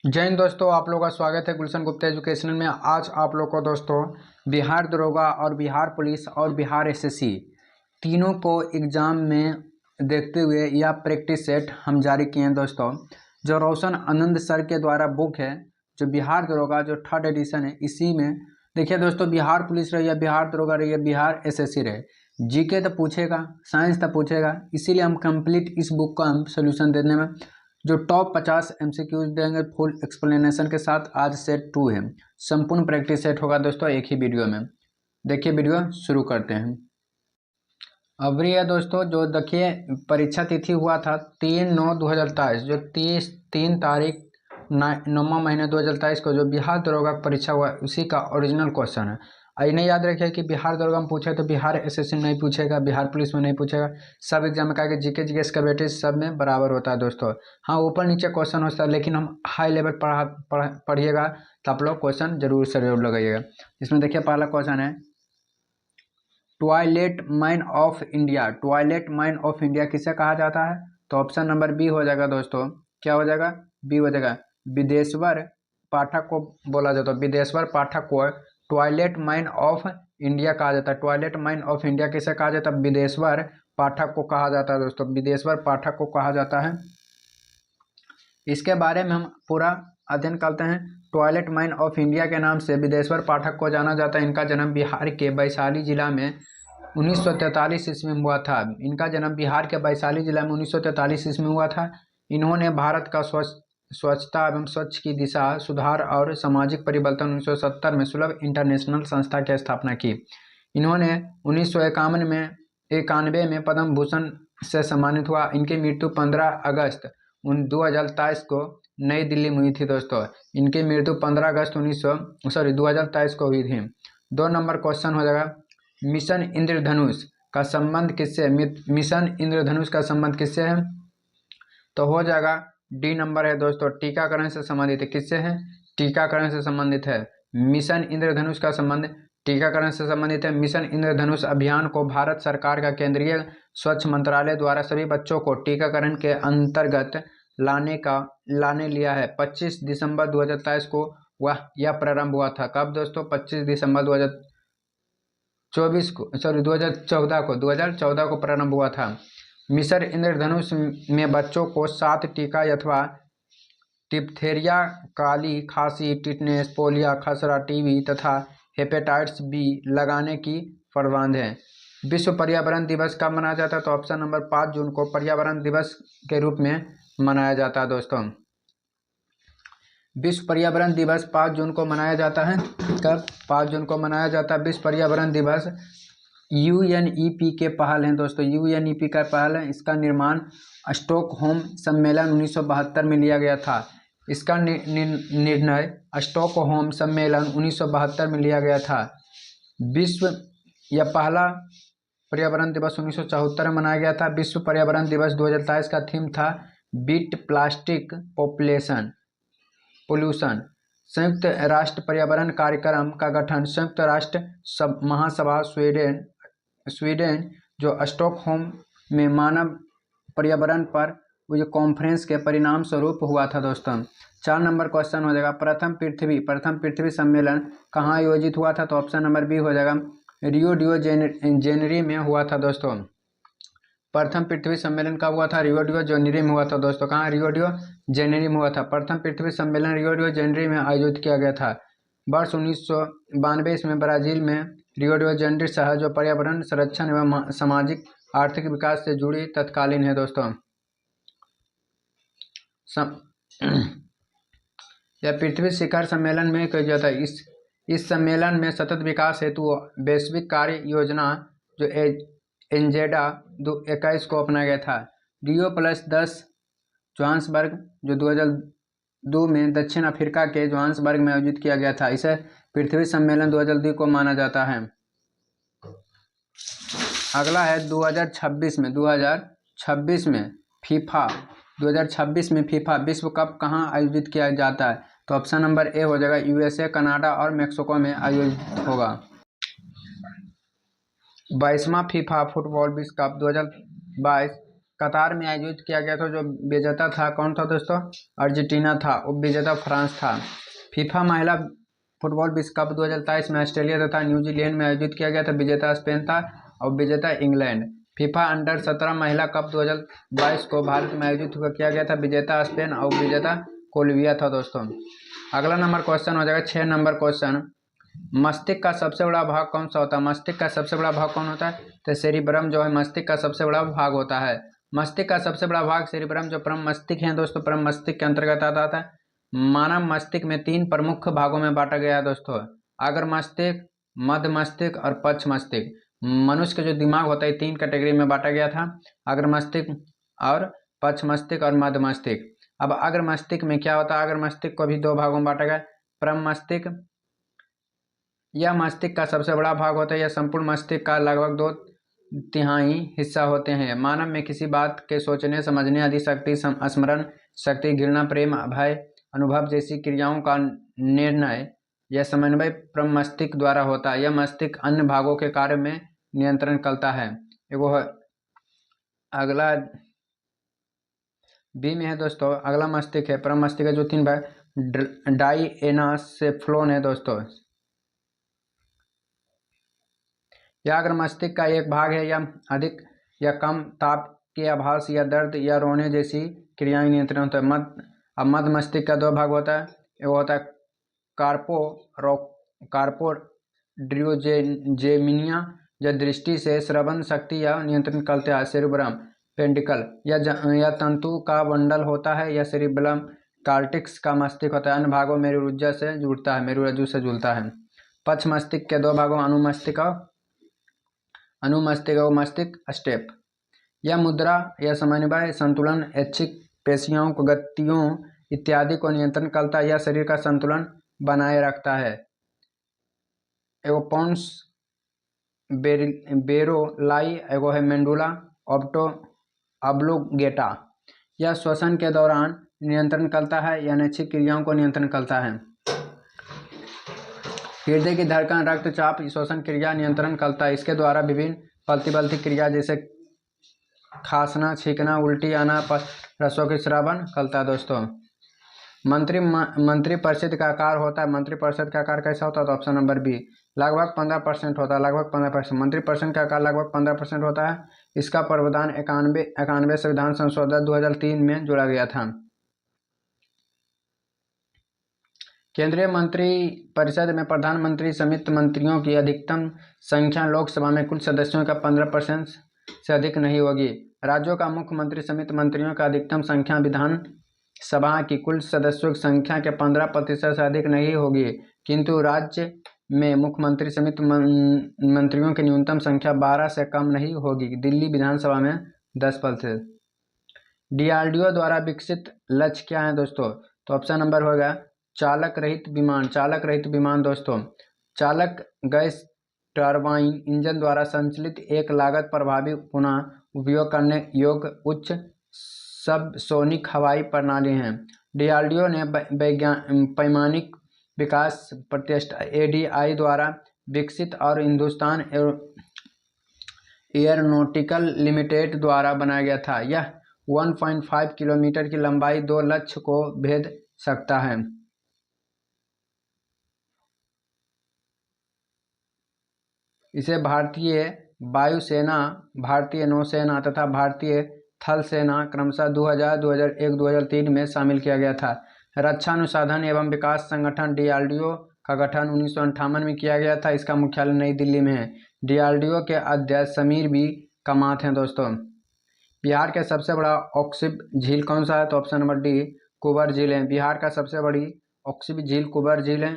जय हिंद दोस्तों, आप लोगों का स्वागत है गुलशन गुप्ता एजुकेशनल में। आज आप लोग को दोस्तों बिहार दरोगा और बिहार पुलिस और बिहार एसएससी तीनों को एग्ज़ाम में देखते हुए यह प्रैक्टिस सेट हम जारी किए हैं दोस्तों। जो रोशन आनंद सर के द्वारा बुक है, जो बिहार दरोगा जो 3rd एडिशन है, इसी में देखिए दोस्तों, बिहार पुलिस रही है, बिहार दरोगा रही है, बिहार एसएससी रहे, जीके तो पूछेगा, साइंस तो पूछेगा। इसीलिए हम कंप्लीट इस बुक का हम सोल्यूशन देने में जो टॉप 50 एमसीक्यूज देंगे फुल एक्सप्लेनेशन के साथ। आज सेट 2 है, संपूर्ण प्रैक्टिस सेट होगा दोस्तों एक ही वीडियो में। देखिए वीडियो शुरू करते हैं। अभी है दोस्तों, जो देखिए परीक्षा तिथि हुआ था 3/9/2023, जो 3 तारीख 9वां महीने 2023 को जो बिहार दरोगा परीक्षा हुआ उसी का ओरिजिनल क्वेश्चन है। इन्हें याद रखिए कि बिहार दरोगा में पूछे तो बिहार एसएससी में नहीं पूछेगा, बिहार पुलिस में नहीं पूछेगा, सब एग्जाम में कहा कि जीके जीएस का वेटेज सब में बराबर होता है दोस्तों। हाँ, ऊपर नीचे क्वेश्चन होता है, लेकिन हम हाई लेवल पढ़िएगा तो आप लोग क्वेश्चन जरूर से जरूर लगाइएगा। इसमें देखिए पहला क्वेश्चन है, toilet man of India. Toilet man of India किसे कहा जाता है? तो ऑप्शन नंबर बी हो जाएगा दोस्तों। क्या हो जाएगा? बी हो जाएगा। विदेश्वर पाठक को बोला जाता है, विदेश्वर पाठक को ट्वाइलेट मैन ऑफ इंडिया कहा जाता है। ट्वाइलेट मैन ऑफ इंडिया किसे कहा जाता है? विदेश्वर पाठक को कहा जाता है दोस्तों, विदेश्वर पाठक को कहा जाता है। इसके बारे में हम पूरा अध्ययन करते हैं। ट्वाइलेट मैन ऑफ इंडिया के नाम से विदेश्वर पाठक को जाना जाता है। इनका जन्म बिहार के वैशाली जिला में 1943 ईस्वी में हुआ था। इनका जन्म बिहार के वैशाली जिला में 1943 ईस्वी में हुआ था। इन्होंने भारत का स्वच्छता एवं स्वच्छ की दिशा सुधार और सामाजिक परिवर्तन 1970 में सुलभ इंटरनेशनल संस्था की स्थापना की। इन्होंने 1991 में पद्म भूषण से सम्मानित हुआ। इनकी मृत्यु 15 अगस्त 2023 को नई दिल्ली में हुई थी दोस्तों। इनकी मृत्यु 15 अगस्त 2023 को हुई थी। 2 नंबर क्वेश्चन हो जाएगा, मिशन इंद्रधनुष का संबंध किससे? मिशन इंद्रधनुष का संबंध किससे है? तो हो जाएगा डी नंबर है दोस्तों, टीकाकरण से संबंधित है। किससे है? टीकाकरण से संबंधित है। मिशन इंद्रधनुष का संबंध टीकाकरण से संबंधित है। मिशन इंद्रधनुष अभियान को भारत सरकार का केंद्रीय स्वच्छ मंत्रालय द्वारा सभी बच्चों को टीकाकरण के अंतर्गत लाने लिया है। 25 दिसंबर 2023 को यह प्रारंभ हुआ था। कब दोस्तों? 25 दिसंबर 2014 को प्रारंभ हुआ था। मिशन इंद्रधनुष में बच्चों को 7 टीका अथवा डिप्थेरिया, काली खांसी, टिटनेस, पोलियो, खसरा, टीबी तथा हेपेटाइटिस बी लगाने की प्रावधान है। विश्व पर्यावरण दिवस कब मनाया जाता है? तो ऑप्शन नंबर 5 जून को पर्यावरण दिवस के रूप में मनाया जाता है दोस्तों। विश्व पर्यावरण दिवस 5 जून को मनाया जाता है। कब? 5 जून को मनाया जाता है विश्व पर्यावरण दिवस। यूएनईपी के पहल हैं दोस्तों, यूएनईपी का पहल है। इसका निर्माण स्टॉकहोम सम्मेलन 1972 में लिया गया था। इसका निर्णय स्टॉकहोम सम्मेलन 1972 में लिया गया था। विश्व यह पहला पर्यावरण दिवस 1974 में मनाया गया था। विश्व पर्यावरण दिवस 2023 का थीम था बीट प्लास्टिक पोल्यूशन। संयुक्त राष्ट्र पर्यावरण कार्यक्रम का गठन संयुक्त राष्ट्र महासभा स्वीडन जो स्टॉकहोम में मानव पर्यावरण पर जो कॉन्फ्रेंस के परिणाम स्वरूप हुआ था दोस्तों। 4 नंबर क्वेश्चन हो जाएगा, प्रथम पृथ्वी सम्मेलन कहाँ आयोजित हुआ था? तो ऑप्शन नंबर बी हो जाएगा, रियो डी जेनेरो में हुआ था दोस्तों। प्रथम पृथ्वी सम्मेलन कब हुआ था? रियो डी जेनेरो में हुआ था दोस्तों। कहाँ? रियो डी जेनेरो में हुआ था। प्रथम पृथ्वी सम्मेलन रियो डी जेनेरो में आयोजित किया गया था। वर्ष 1992 इसमें ब्राजील में रियो डी जेनेरो शहर जो पर्यावरण संरक्षण एवं सामाजिक आर्थिक विकास से जुड़ी तत्कालीन है दोस्तों। यह पृथ्वी शिखर सम्मेलन में किया जाता है। इस सम्मेलन में सतत विकास हेतु वैश्विक कार्य योजना जो एजेंडा 21 को अपनाया गया था। Rio+10 जोहान्सबर्ग जो 2002 में दक्षिण अफ्रीका के जोहान्सबर्ग में आयोजित किया गया था। इसे पृथ्वी सम्मेलन 2002 को माना जाता है। अगला है 2026 में फीफा 2026 में फीफा विश्व कप कहाँ आयोजित किया जाता है? तो ऑप्शन नंबर ए हो जाएगा, यूएसए, कनाडा और मेक्सिको में आयोजित होगा। 22वां फीफा फुटबॉल विश्व कप 2022 कतार में आयोजित किया गया था। जो विजेता था कौन था दोस्तों? अर्जेंटीना था। उप विजेता फ्रांस था। फीफा महिला फुटबॉल विश्व कप 2023 में ऑस्ट्रेलिया तथा न्यूजीलैंड में आयोजित किया गया था। विजेता स्पेन था और विजेता इंग्लैंड। फीफा अंडर 17 महिला कप 2022 को भारत में आयोजित किया गया था। विजेता स्पेन और विजेता कोलंबिया था दोस्तों। अगला नंबर क्वेश्चन हो जाएगा 6 नंबर क्वेश्चन। मस्तिष्क का सबसे बड़ा भाग कौन सा होता है? मस्तिष्क का सबसे बड़ा भाग कौन होता है? तो सेरिब्रम जो है मस्तिष्क का सबसे बड़ा भाग होता है। मस्तिष्क का सबसे बड़ा भाग सेरिब्रम जो परम मस्तिष्क है दोस्तों, परम मस्तिष्क के अंतर्गत आता है। मानव मस्तिष्क में 3 प्रमुख भागों में बांटा गया है दोस्तों, अग्र मस्तिष्क, मध्य मस्तिष्क और पक्ष मस्तिष्क। मनुष्य का जो दिमाग होता है 3 कैटेगरी में बांटा गया था, अग्र मस्तिष्क और पक्ष मस्तिष्क और मध्य मस्तिष्क। अब अग्र मस्तिष्क में क्या होता है? अग्र मस्तिष्क को भी 2 भागों में बांटा गया, परम मस्तिष्क। यह मस्तिष्क का सबसे बड़ा भाग होता है। यह संपूर्ण मस्तिष्क का लगभग 2/3 हिस्सा होते हैं। मानव में किसी बात के सोचने, समझने आदि शक्ति, स्मरण शक्ति, घृणा, प्रेम, भय, अनुभव जैसी क्रियाओं का निर्णय यह समन्वय परम मस्तिष्क द्वारा होता है। यह मस्तिष्क अन्य भागों के कार्य में नियंत्रण करता है। वो अगला बी में है दोस्तों, अगला मस्तिष्क है परम मस्तिष्क का जो 3 भाग डाइएनासेफ्लोन है दोस्तों। यह अग्र मस्तिष्क का एक भाग है। यह अधिक या कम ताप के आभास या दर्द या रोने जैसी क्रियाएं नियंत्रण होता है। मध्य मस्तिष्क का 2 भाग होता है। वो होता है कार्पोड्रियोजेमिनिया जो दृष्टि से श्रवण शक्ति या नियंत्रण करता है। सेरिब्रम पेंडिकल यह तंतु का बंडल होता है। यह सेरिब्रम कार्टेक्स का मस्तिष्क होता है। अन्य भागों मेरुरज्जु से जुड़ता है, मेरुरज्जु से जुड़ता है। पक्ष मस्तिष्क के 2 भागों अनुमस्तिष्क और मस्तिष्क स्टेप। यह मुद्रा, यह समन्वय, संतुलन, ऐच्छिक पेशियों को गतियों इत्यादि को नियंत्रण करता है। यह शरीर का संतुलन बनाए रखता है। एगो पोन्स बेरोलाई, एगो है मेंडुला ऑब्लोगेटा। यह श्वसन के दौरान नियंत्रण करता है। यह अनैच्छिक क्रियाओं को नियंत्रण करता है। हृदय की धड़कन, रक्तचाप, श्वसन क्रिया नियंत्रण करता है। इसके द्वारा विभिन्न फलती क्रिया जैसे खांसना, छींकना, उल्टी आना, रसों की श्रवण करता है दोस्तों। मंत्रिपरिषद का आकार होता है। मंत्रिपरिषद का आकार कैसा होता है? तो ऑप्शन नंबर बी, लगभग 15% होता है। लगभग 15%। मंत्रिपरिषद का आकार लगभग 15% होता है। इसका प्रावधान 91 संविधान संशोधन 2003 में जोड़ा गया था। केंद्रीय मंत्रिपरिषद में प्रधानमंत्री समेत मंत्रियों की अधिकतम संख्या लोकसभा में कुल सदस्यों का 15% से अधिक नहीं होगी। राज्यों का मुख्यमंत्री समेत मंत्रियों का अधिकतम संख्या विधानसभा की कुल सदस्यों की संख्या के 15% से अधिक नहीं होगी, किंतु राज्य में मुख्यमंत्री समेत मंत्रियों की न्यूनतम संख्या 12 से कम नहीं होगी। दिल्ली विधानसभा में 10%। डीआरडीओ द्वारा विकसित लक्ष्य क्या है दोस्तों? तो ऑप्शन नंबर होगा चालक रहित विमान। चालक रहित विमान दोस्तों, चालक गैस टरबाइन इंजन द्वारा संचालित एक लागत प्रभावी पुनः उपयोग करने योग्य उच्च सबसोनिक हवाई प्रणाली है। डीआरडीओ ने पैमानिक विकास प्रतिष्ठान एडीआई द्वारा विकसित और हिंदुस्तान एयरोनॉटिकल लिमिटेड द्वारा बनाया गया था। यह 1.5 किलोमीटर की लंबाई 2 लक्ष्य को भेद सकता है। इसे भारतीय वायुसेना, भारतीय नौसेना तथा भारतीय थल सेना क्रमशः 2000, 2001, 2003 में शामिल किया गया था। रक्षा अनुसंधान एवं विकास संगठन डीआरडीओ का गठन 1958 में किया गया था। इसका मुख्यालय नई दिल्ली में है। डीआरडीओ के अध्यक्ष समीर बी कामत हैं दोस्तों। बिहार के सबसे बड़ा ऑक्सिब झील कौन सा है? तो ऑप्शन नंबर डी, कुबर झील है। बिहार का सबसे बड़ी ऑक्सिब झील कुबर झील है।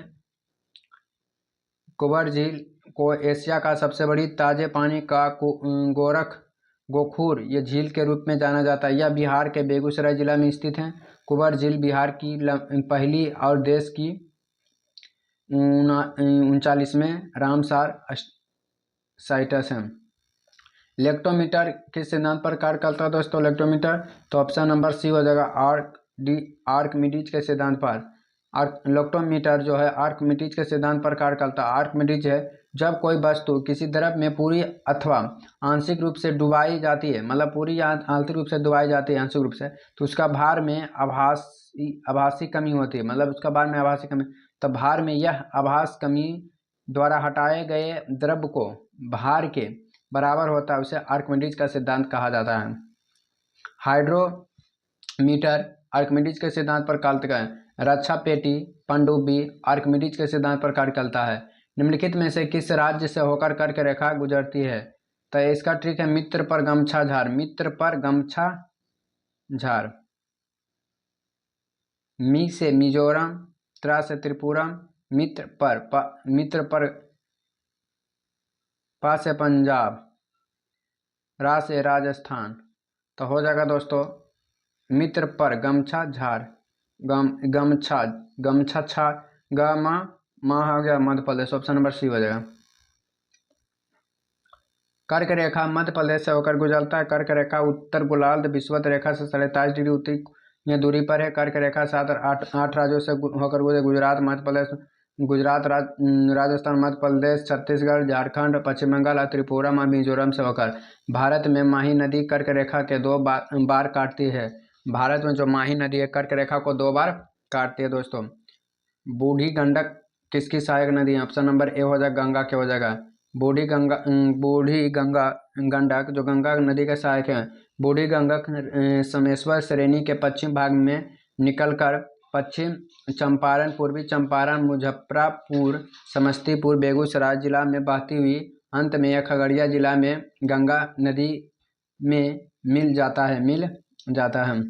कुबर झील को एशिया का सबसे बड़ी ताजे पानी का गोखुर ये झील के रूप में जाना जाता है। यह बिहार के बेगूसराय जिला में स्थित है। कुबर झील बिहार की पहली और देश की 39वें रामसार साइट्स है। लेक्टोमीटर किस सिद्धांत पर कार्य करता है दोस्तों? लेक्टोमीटर, तो ऑप्शन नंबर सी हो जाएगा आर्किमिडीज के सिद्धांत पर। लेक्टोमीटर जो है आर्किमिडीज के सिद्धांत पर कार्य करता है। आर्किमिडीज है जब कोई वस्तु किसी द्रव में पूरी अथवा आंशिक रूप से डुबाई जाती है, मतलब पूरी या आंशिक रूप से डुबाई जाती है आंशिक रूप से, तो उसका भार में आभासी कमी होती है, मतलब उसका भार में आभासी कमी। तो भार में यह आभास कमी द्वारा हटाए गए द्रव्य को भार के बराबर होता है, उसे आर्किमिडीज का सिद्धांत कहा जाता है। हाइड्रोमीटर आर्किमिडीज के सिद्धांत पर कार्य करता है। रक्षा पेटी पनडुब्बी आर्किमिडीज के सिद्धांत पर कार्य करता है। निम्नलिखित में से किस राज्य से होकर कर्क रेखा गुजरती है? तो इसका ट्रिक है मित्र पर गमछा झार। मित्र पर गमछा झार। मी से मिजोरम, त्रा से त्रिपुरा, मित्र पर पा से पंजाब, रा से राजस्थान। तो हो जाएगा दोस्तों मित्र पर गमछा झार। गमछा छा गामा माह हो गया Madhya Pradesh, option number C हो जाएगा। कर्क रेखा मध्य प्रदेश से होकर गुजरता है। कर्क रेखा उत्तर गोलार्ध विषुवत रेखा से 27 डिग्री उत्तरी दूरी पर है। कर्क रेखा 7 और 8 राज्यों से होकर गुजरे। गुजरात मध्य प्रदेश, राजस्थान मध्य प्रदेश, छत्तीसगढ़, झारखंड, पश्चिम बंगाल और त्रिपुरा में मिजोरम से होकर। भारत में माही नदी कर्क रेखा के 2 बार काटती है। भारत में जो माही नदी है कर्क रेखा को 2 बार काटती है दोस्तों। बूढ़ी गंडक किसकी सहायक नदी है? ऑप्शन नंबर ए हो जाएगा, गंगा के हो जाएगा। बूढ़ी गंडक जो गंगा नदी के सहायक है। बूढ़ी गंडक समेश्वर श्रेणी के पश्चिम भाग में निकलकर पश्चिम चंपारण, पूर्वी चंपारण, मुजफ्फरपुर, समस्तीपुर, बेगूसराय जिला में बहती हुई अंत में यह खगड़िया जिला में गंगा नदी में मिल जाता है।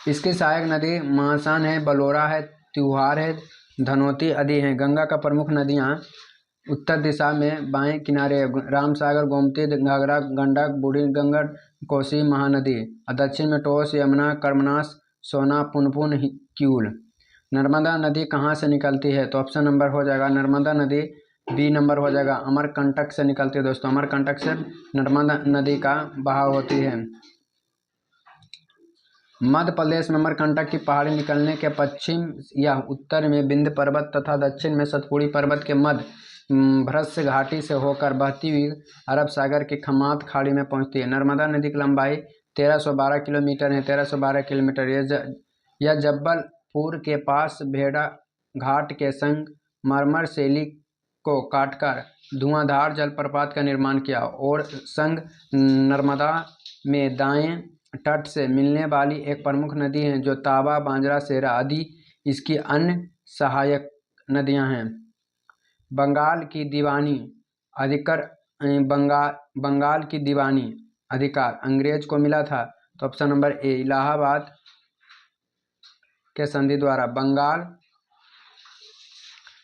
इसकी सहायक नदी महासान है, बलोरा है, त्योहार है, धनोती आदि हैं। गंगा का प्रमुख नदियाँ उत्तर दिशा में बाएं किनारे रामसागर, गोमती, घाघरा, गंडक, बूढ़ी गंडक, कोसी, महानदी। और दक्षिण में टोस, यमुना, कर्मनाश, सोना, पुनपुन, क्यूल। नर्मदा नदी कहाँ से निकलती है? तो ऑप्शन नंबर हो जाएगा नर्मदा नदी बी नंबर हो जाएगा, अमरकंटक से निकलती है दोस्तों। अमरकंटक से नर्मदा नदी का बहाव होती है। मध्य प्रदेश में अमरकंटक की पहाड़ी निकलने के पश्चिम या उत्तर में विंध्य पर्वत तथा दक्षिण में सतपुड़ी पर्वत के मध्य भ्रस्य घाटी से होकर बहती हुई अरब सागर की खमात खाड़ी में पहुंचती है। नर्मदा नदी की लंबाई 1312 किलोमीटर है। 1312 किलोमीटर। यह जब्बलपुर के पास भेड़ा घाट के संग मरमर शैली को काटकर धुआंधार जलप्रपात का निर्माण किया और संग नर्मदा में दाएं तट से मिलने वाली एक प्रमुख नदी है जो तावा, बांजरा, सेरा आदि इसकी अन्य सहायक नदियां हैं। बंगाल की दीवानी अधिकार अंग्रेज को मिला था। तो ऑप्शन नंबर ए इलाहाबाद के संधि द्वारा।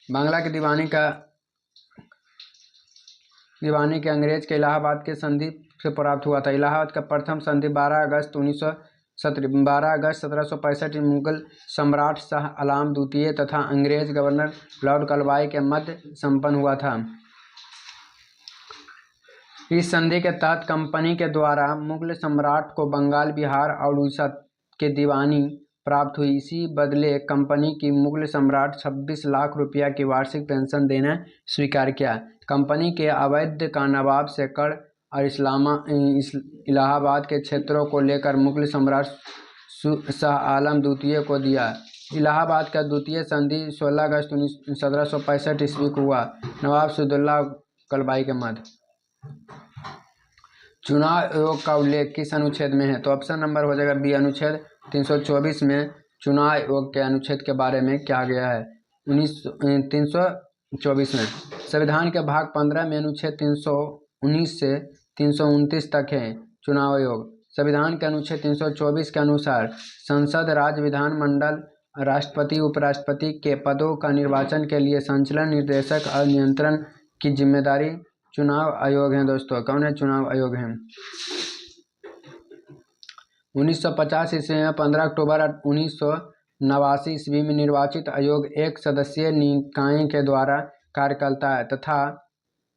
बांग्ला की दीवानी के अंग्रेज के इलाहाबाद के संधि से प्राप्त हुआ था। इलाहाबाद का प्रथम संधि 12 अगस्त 1765 मुगल सम्राट शाह आलम द्वितीय तथा अंग्रेज गवर्नर लॉर्ड क्लाइव के मध्य संपन्न हुआ था। इस संधि के तहत कंपनी के द्वारा मुगल सम्राट को बंगाल, बिहार और उड़ीसा के दीवानी प्राप्त हुई। इसी बदले कंपनी की मुगल सम्राट 26 लाख रुपया की वार्षिक पेंशन देना स्वीकार किया। कंपनी के अवैध का नवाब से कर और इलाहाबाद के क्षेत्रों को लेकर मुगल सम्राट शाह आलम द्वितीय को दिया। इलाहाबाद का द्वितीय संधि 16 अगस्त 1765 ईस्वी को हुआ नवाब सिद्दुल्ला कलबाई के मध्य। चुनाव आयोग का उल्लेख किस अनुच्छेद में है? तो ऑप्शन नंबर हो जाएगा बी अनुच्छेद 324 में चुनाव आयोग के अनुच्छेद के बारे में क्या गया है 324 में। संविधान के भाग 15 में अनुच्छेद 319 से 329 तक है चुनाव आयोग। संविधान के अनुच्छेद 324 के अनुसार संसद, राज्य विधानमंडल, राष्ट्रपति, उपराष्ट्रपति के पदों का निर्वाचन के लिए संचालन, निर्देशक और नियंत्रण की जिम्मेदारी चुनाव आयोग है दोस्तों। कौन है? चुनाव आयोग है। 1950 ईस्वी में 15 अक्टूबर 1989 ईस्वी में निर्वाचित आयोग एक सदस्यीय निकाय के द्वारा कार्य करता है तथा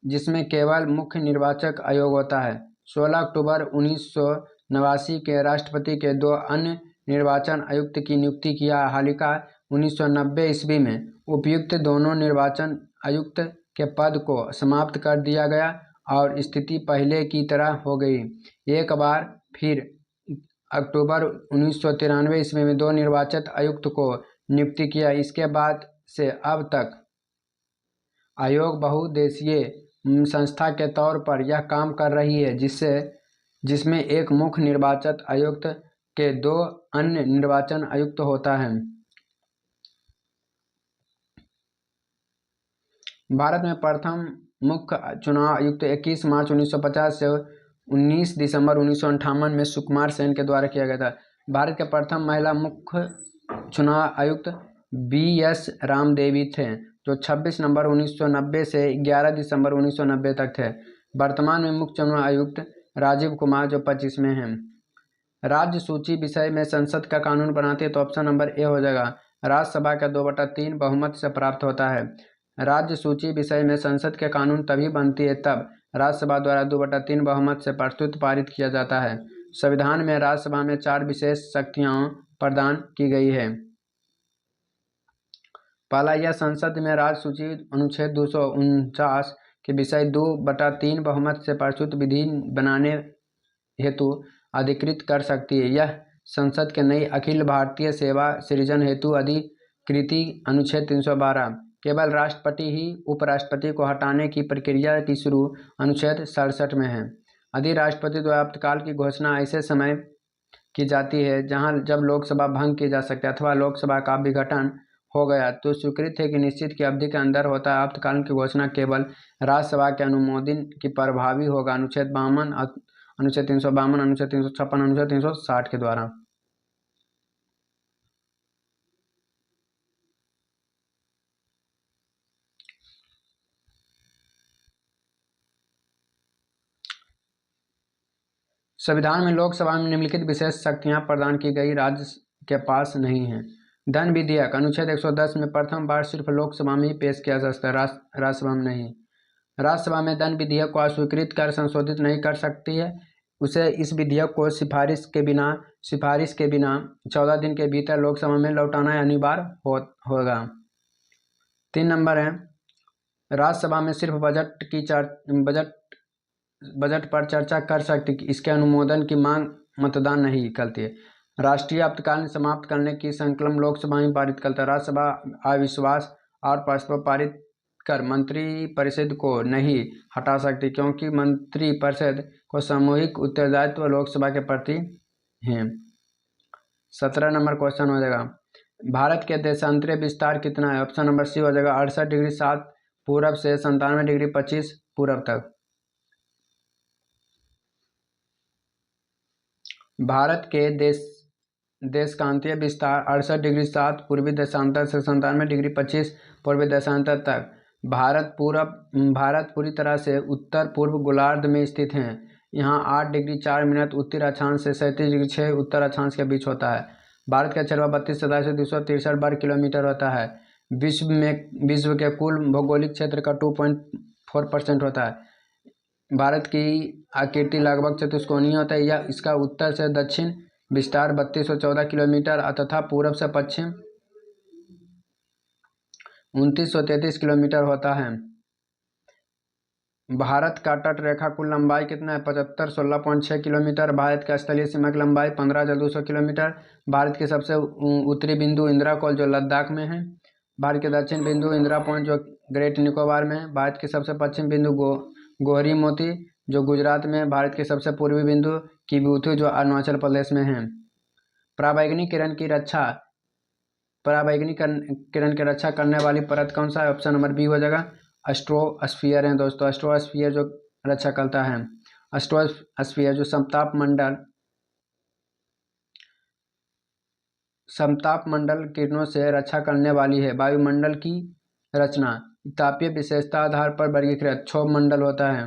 जिसमें केवल मुख्य निर्वाचक आयोग होता है। 16 अक्टूबर 1989 के राष्ट्रपति के 2 अन्य निर्वाचन आयुक्त की नियुक्ति किया। हालिका 1990 ईस्वी में उपयुक्त दोनों निर्वाचन आयुक्त के पद को समाप्त कर दिया गया और स्थिति पहले की तरह हो गई। एक बार फिर अक्टूबर 1993 ईस्वी में 2 निर्वाचन आयुक्त को नियुक्त किया। इसके बाद से अब तक आयोग बहुउद्देशीय संस्था के तौर पर यह काम कर रही है, जिसमें एक मुख्य निर्वाचन आयुक्त के 2 अन्य निर्वाचन आयुक्त होता है। भारत में प्रथम मुख्य चुनाव आयुक्त 21 मार्च 1950 से 19 दिसंबर 1958 में सुकुमार सेन के द्वारा किया गया था। भारत के प्रथम महिला मुख्य चुनाव आयुक्त BS रामदेवी थे, जो 26 नवंबर 1990 से 11 दिसंबर 1990 तक थे। वर्तमान में मुख्य चुनाव आयुक्त राजीव कुमार, जो 25 में हैं। राज्य सूची विषय में संसद का कानून बनाती है तो ऑप्शन नंबर ए हो जाएगा। राज्यसभा का 2/3 बहुमत से प्राप्त होता है। राज्य सूची विषय में संसद के कानून तभी बनती है तब राज्यसभा द्वारा 2/3 बहुमत से प्रस्तुत पारित किया जाता है। संविधान में राज्यसभा में 4 विशेष शक्तियां प्रदान की गई है। पहला, यह संसद में राज्य सूची अनुच्छेद 249 के विषय 2/3 बहुमत से प्रस्तुत विधि बनाने हेतु अधिकृत कर सकती है। यह संसद के नई अखिल भारतीय सेवा सृजन हेतु अधिकृति अनुच्छेद 312 केवल राष्ट्रपति ही उपराष्ट्रपति को हटाने की प्रक्रिया की शुरू अनुच्छेद 67 में है। यदि राष्ट्रपति द्वारा आपातकाल की घोषणा ऐसे समय की जाती है जब लोकसभा भंग की जा सकती है अथवा लोकसभा का विघटन हो गया तो स्वीकृत है कि निश्चित की अवधि के अंदर होता है। आपातकाल की घोषणा केवल राज्यसभा के अनुमोदन की प्रभावी होगा। अनुच्छेद 52, अनुच्छेद 352, अनुच्छेद 356, अनुच्छेद 360 के द्वारा। संविधान में लोकसभा में निम्नलिखित विशेष शक्तियां प्रदान की गई राज्य के पास नहीं है। धन विधेयक अनुच्छेद 110 में प्रथम बार सिर्फ लोकसभा में ही पेश किया जा सकता है, राज्यसभा में नहीं। राज्यसभा में धन विधेयक को अस्वीकृत कर संशोधित नहीं कर सकती है। उसे इस विधेयक को सिफारिश के बिना 14 दिन के भीतर लोकसभा में लौटाना अनिवार्य होगा। 3 नंबर है, राज्यसभा में सिर्फ बजट पर चर्चा कर सकती, इसके अनुमोदन की मांग मतदान नहीं करती है। राष्ट्रीय आपातकाल समाप्त करने की संकल्प लोकसभा में पारित करता है। राज्यसभा अविश्वास और प्रस्ताव पारित कर मंत्रिपरिषद को नहीं हटा सकती, क्योंकि मंत्रिपरिषद को सामूहिक उत्तरदायित्व लोकसभा के प्रति है। 17 नंबर क्वेश्चन हो जाएगा, भारत के देशांतरीय विस्तार कितना है? ऑप्शन नंबर सी हो जाएगा 68 डिग्री 7 पूरब से 97 डिग्री 25 पूरब तक। भारत के देशांतरीय विस्तार 68 डिग्री 7 पूर्वी देशांतर से 97 डिग्री 25 पूर्वी देशांतर तक। भारत पूरी तरह से उत्तर पूर्व गोलार्ध में स्थित है। यहाँ 8 डिग्री 4 मिनट उत्तरी अक्षांश से 37 डिग्री 6 उत्तर अक्षांश के बीच होता है। भारत का क्षेत्रफल 32,263 वर्ग किलोमीटर होता है। विश्व के कुल भौगोलिक क्षेत्र का 2.4% होता है। भारत की आकृति लगभग चतुष्कोणीय होता है। यह इसका उत्तर से दक्षिण विस्तार 3214 किलोमीटर तथा पूर्व से पश्चिम 2933 किलोमीटर होता है। भारत का तट रेखा कुल लंबाई कितना है? 7516.6 किलोमीटर। भारत का स्थलीय सीमा की लंबाई 15,200 किलोमीटर। भारत की सबसे उत्तरी बिंदु इंदिरा कॉल जो लद्दाख में है। भारत के दक्षिण बिंदु इंदिरा पॉइंट जो ग्रेट निकोबार में है। भारत की सबसे पश्चिम बिंदु गोहरी मोती जो गुजरात में है। भारत के सबसे पूर्वी बिंदु किबुथु जो अरुणाचल प्रदेश में है। पराबैंगनी किरण की रक्षा करने वाली परत कौन सा है? ऑप्शन नंबर बी हो जाएगा एस्ट्रोस्फीयर है दोस्तों। एस्ट्रोस्फीयर जो रक्षा करता है। एस्ट्रोस्फीयर जो समताप मंडल किरणों से रक्षा करने वाली है। वायुमंडल की रचना तापीय विशेषता आधार पर वर्गीकृत क्षोभ मंडल होता है।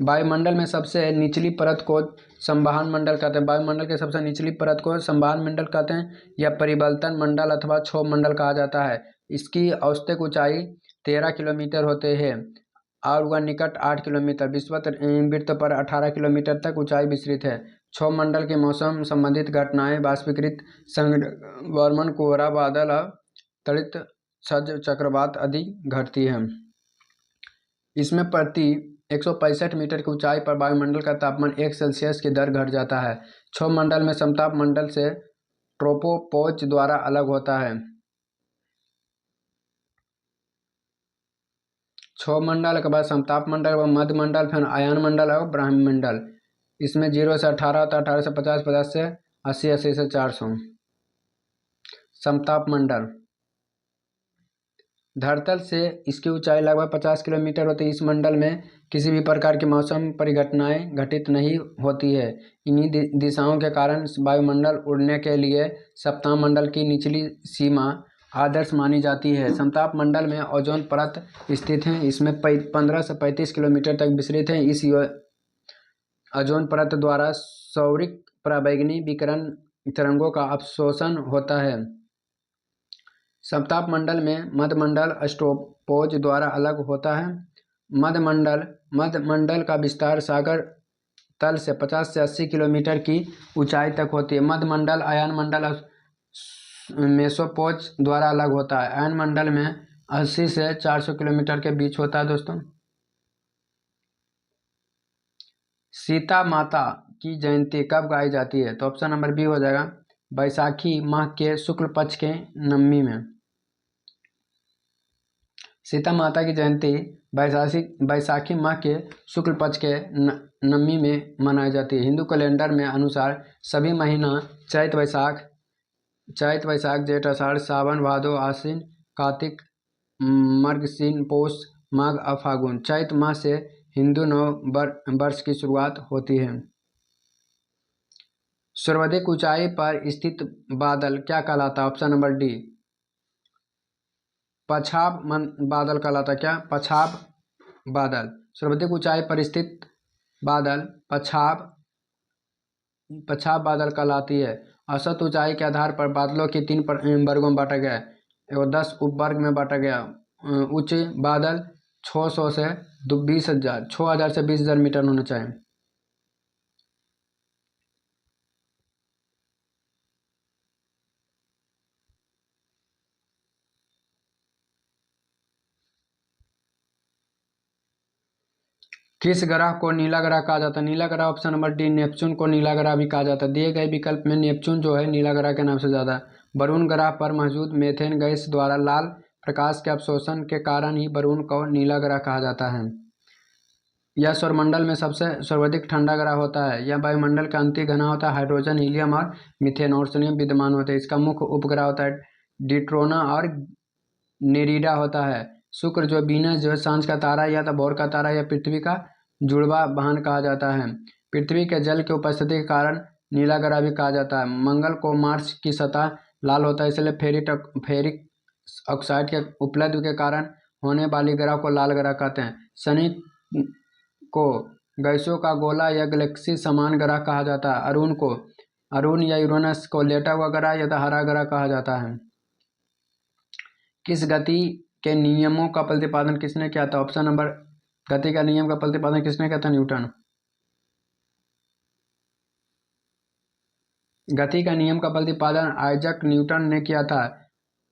वायुमंडल में सबसे निचली परत को संवहन मंडल कहते हैं। वायुमंडल के सबसे निचली परत को संवहन मंडल कहते हैं। यह परिवर्तन मंडल अथवा क्षोभ मंडल कहा जाता है। इसकी औसत ऊंचाई 13 किलोमीटर होते हैं। और वह निकट 8 किलोमीटर, विषुवत वृत्त पर 18 किलोमीटर तक ऊंचाई विस्तृत है। क्षोभमंडल के मौसम संबंधित घटनाएं वाष्पीकृत संक्रमण, कोहरा, बादल और तड़ित छज्ज चक्रवात आदि घटती है। इसमें प्रति 165 मीटर की ऊंचाई पर वायुमंडल का तापमान 1 सेल्सियस की दर घट जाता है। क्षोभमंडल में समताप मंडल से ट्रोपोपॉज द्वारा अलग होता है। क्षोभमंडल के बाद समताप मंडल व मध्य मंडल, फिर आयन मंडल और ब्राह्मी मंडल। इसमें 0 से 18 होता है, 18 से 50, 50 से 80, 80 से 400। समताप मंडल धरातल से इसकी ऊंचाई लगभग 50 किलोमीटर होती है। इस मंडल में किसी भी प्रकार की मौसम परिघटनाएं घटित नहीं होती है। इन्हीं दिशाओं के कारण वायुमंडल उड़ने के लिए सप्ताह मंडल की निचली सीमा आदर्श मानी जाती है। समताप मंडल में ओजोन परत स्थित है। इसमें 15 से 35 किलोमीटर तक विस्तृत है। इस ओजोन परत द्वारा सौरिक पराबैंगनी विकिरण तरंगों का अवशोषण होता है। समताप मंडल में मध्य मंडल स्ट्रोपोज द्वारा अलग होता है। मध्य मंडल का विस्तार सागर तल से 50 से 80 किलोमीटर की ऊंचाई तक होती है। मध्य मंडल आयन मंडल मेसोपोज द्वारा अलग होता है। आयन मंडल में 80 से 400 किलोमीटर के बीच होता है। दोस्तों, सीता माता की जयंती कब गाई जाती है? तो ऑप्शन नंबर बी हो जाएगा, बैसाखी माह के शुक्ल पक्ष के नवमी में। सीता माता की जयंती बैसाखी माह के शुक्ल पक्ष के नवमी में मनाई जाती है। हिंदू कैलेंडर में अनुसार सभी महीना चैत वैशाख जेठ आषाढ़ सावन भादो आश्विन कार्तिक मार्गशीर पौष माघ और फागुन। चैत माह से हिंदू नव वर्ष की शुरुआत होती है। सर्वाधिक ऊंचाई पर स्थित बादल क्या कहलाता है? ऑप्शन नंबर डी, पछाब बादल कहलाता है। क्या? पछाब बादल। सर्वाधिक ऊंचाई पर स्थित बादल पछाब बादल कहलाती है। औसत ऊंचाई के आधार पर बादलों की 3 वर्गों में बांटा गया है और 10 उपवर्ग में बांटा गया। उच्च बादल 600 से 20,000 6000 से 20,000 मीटर होना चाहिए। किस ग्रह को नीला ग्रह कहा जाता है? नीला ग्रह ऑप्शन नंबर डी, नेपच्यून को नीला ग्रह भी कहा जाता है। दिए गए विकल्प में नेपच्यून जो है नीला ग्रह के नाम से ज़्यादा। वरुण ग्रह पर मौजूद मेथेन गैस द्वारा लाल प्रकाश के अवशोषण के कारण ही वरुण को नीला ग्रह कहा जाता है। यह सौरमंडल में सबसे सर्वाधिक ठंडा ग्रह होता है। यह वायुमंडल का अंतिम घना होता है। हाइड्रोजन, हीलियम और मीथेन और सोडियम विद्यमान होते हैं। इसका मुख्य उपग्रह होता है डिट्रोना और नेरीडा होता है। शुक्र जो वीनस जो है सांझ का तारा या तो भोर का तारा या पृथ्वी का जुड़वा वाहन कहा जाता है। पृथ्वी के जल की उपस्थिति के कारण नीला ग्रह भी कहा जाता है। मंगल को मार्स की सतह लाल होता है, इसलिए फेरिक ऑक्साइड के उपलब्धि के कारण होने वाली ग्रह को लाल ग्रह कहते हैं। शनि को गैसों का गोला या गैलेक्सी समान ग्रह कहा जाता है। अरुण या यूरेनस को लेटा हुआ ग्रह या हरा ग्रह कहा जाता है। किस गति के नियमों का प्रतिपादन किसने किया था? ऑप्शन नंबर, गति का नियम का प्रतिपादन किसने किया था? न्यूटन। गति का नियम का प्रतिपादन आइजक न्यूटन ने किया था।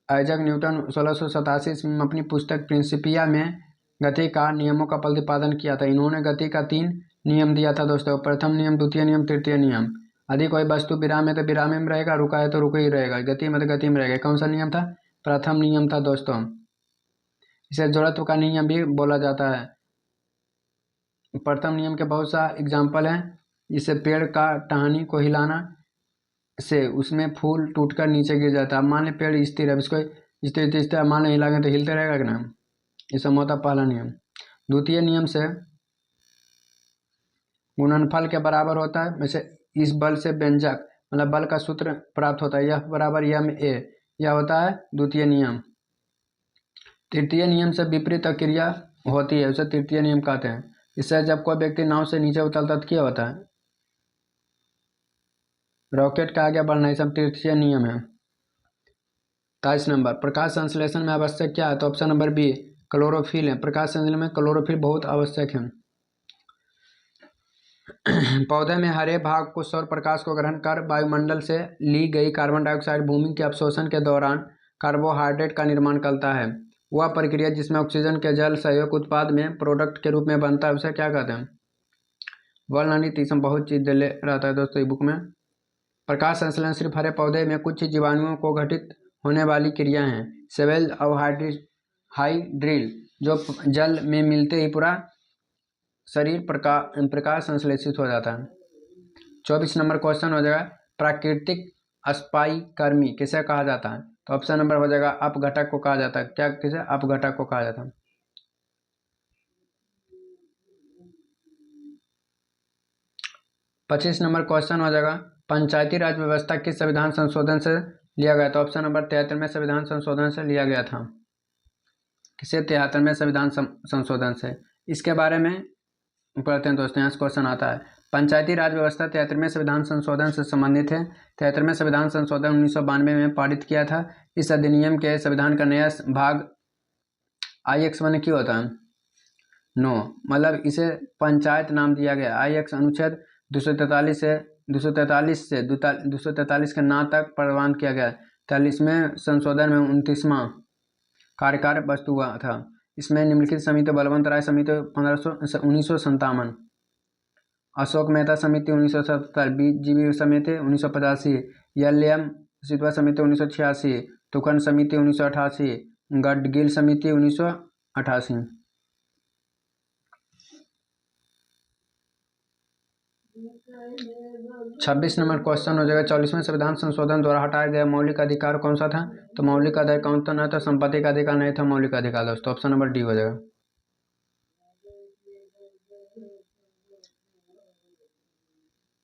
आइजक न्यूटन 1687 ईस्वी में अपनी पुस्तक प्रिंसिपिया में गति का नियमों का प्रतिपादन किया था। इन्होंने गति का 3 नियम दिया था दोस्तों। प्रथम नियम, द्वितीय नियम, तृतीय नियम। यदि कोई वस्तु विराम है तो विराम में रहेगा, रुका है तो रुका ही रहेगा, गति में तो गति में रहेगा। कौन सा नियम था? प्रथम नियम था दोस्तों। इसे जड़त्व का नियम भी बोला जाता है। प्रथम नियम के बहुत सा एग्जाम्पल हैं। जिससे पेड़ का टहनी को हिलाना से उसमें फूल टूटकर नीचे गिर जाता है। अब मान लें पेड़ स्थिर है, इसको स्थिर मान लें हिलाएंगे तो हिलते रहेगा कि ना। ये सब होता पहला नियम। द्वितीय नियम से गुणनफल के बराबर होता है। वैसे इस बल से व्यंजक मतलब बल का सूत्र प्राप्त होता है। यह बराबर यम ए, यह होता है द्वितीय नियम। तृतीय नियम से विपरीत क्रिया होती है, उसे तृतीय नियम कहते हैं। इससे जब कोई व्यक्ति नाव से नीचे उतरता है तो क्या होता है? रॉकेट का आगे बढ़ना, ये सब तृतीय नियम है। 23 नंबर, प्रकाश संश्लेषण में आवश्यक क्या है? तो ऑप्शन नंबर बी, क्लोरोफिल है। प्रकाश संश्लेषण में क्लोरोफिल बहुत आवश्यक है। पौधे में हरे भाग को सौर प्रकाश को ग्रहण कर वायुमंडल से ली गई कार्बन डाइऑक्साइड भूमि के अवशोषण के दौरान कार्बोहाइड्रेट का निर्माण करता है। वह प्रक्रिया जिसमें ऑक्सीजन के जल सहयोग उत्पाद में प्रोडक्ट के रूप में बनता है उसे क्या कहते हैं? वर्णनित इसमें बहुत चीज दे रहता है दोस्तों बुक में। प्रकाश संश्लेषण सिर्फ हरे पौधे में कुछ जीवाणुओं को घटित होने वाली क्रिया है। सेवेल और हाइड्रिल जो जल में मिलते ही पूरा शरीर प्रकाश संश्लेषित हो जाता है। 24 नंबर क्वेश्चन हो जाएगा, प्राकृतिक स्पाईकर्मी किसे कहा जाता है? तो ऑप्शन नंबर हो जाएगा अपघटक को कहा जाता है। क्या किसे? अपघटक को कहा जाता है। 25 नंबर क्वेश्चन हो जाएगा, पंचायती राज व्यवस्था किस संविधान संशोधन से लिया गया था? ऑप्शन नंबर 73 संविधान संशोधन से लिया गया था। किसे? 73 संविधान संशोधन से। इसके बारे में पढ़ते हैं दोस्तों, यहाँ क्वेश्चन आता है। पंचायती राज व्यवस्था 73वें संविधान संशोधन से संबंधित है। 73वें संविधान संशोधन 1992 में पारित किया था। इस अधिनियम के संविधान का नया भाग IX1 क्यों होता है? नो, मतलब इसे पंचायत नाम दिया गया। IX अनुच्छेद 243 के ना तक प्रवान किया गया। 43वें संशोधन में 29वां कार्यकाल वस्तु हुआ था। इसमें निम्नलिखित समिति बलवंत राय समिति 1957, अशोक मेहता समिति 1977, BGB समिति 1985, LM सितवा समिति 1986, तुकन समिति 1988, गडगिल समिति 1988। 26 नंबर क्वेश्चन हो जाएगा, 44वें संविधान संशोधन द्वारा हटाया गया मौलिक अधिकार कौन सा था? तो मौलिक अधिकार कौन सा? तो संपत्ति का अधिकार नहीं था मौलिक अधिकार दोस्तों। ऑप्शन नंबर डी हो जाएगा।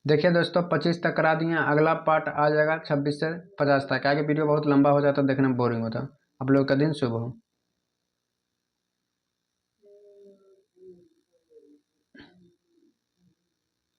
देखिए दोस्तों 25 तक करा दिए, अगला पार्ट आ जाएगा 26 से 50 तक। आगे वीडियो बहुत लंबा हो जाता है, देखने में बोरिंग होता है। आप लोग का दिन शुभ हो।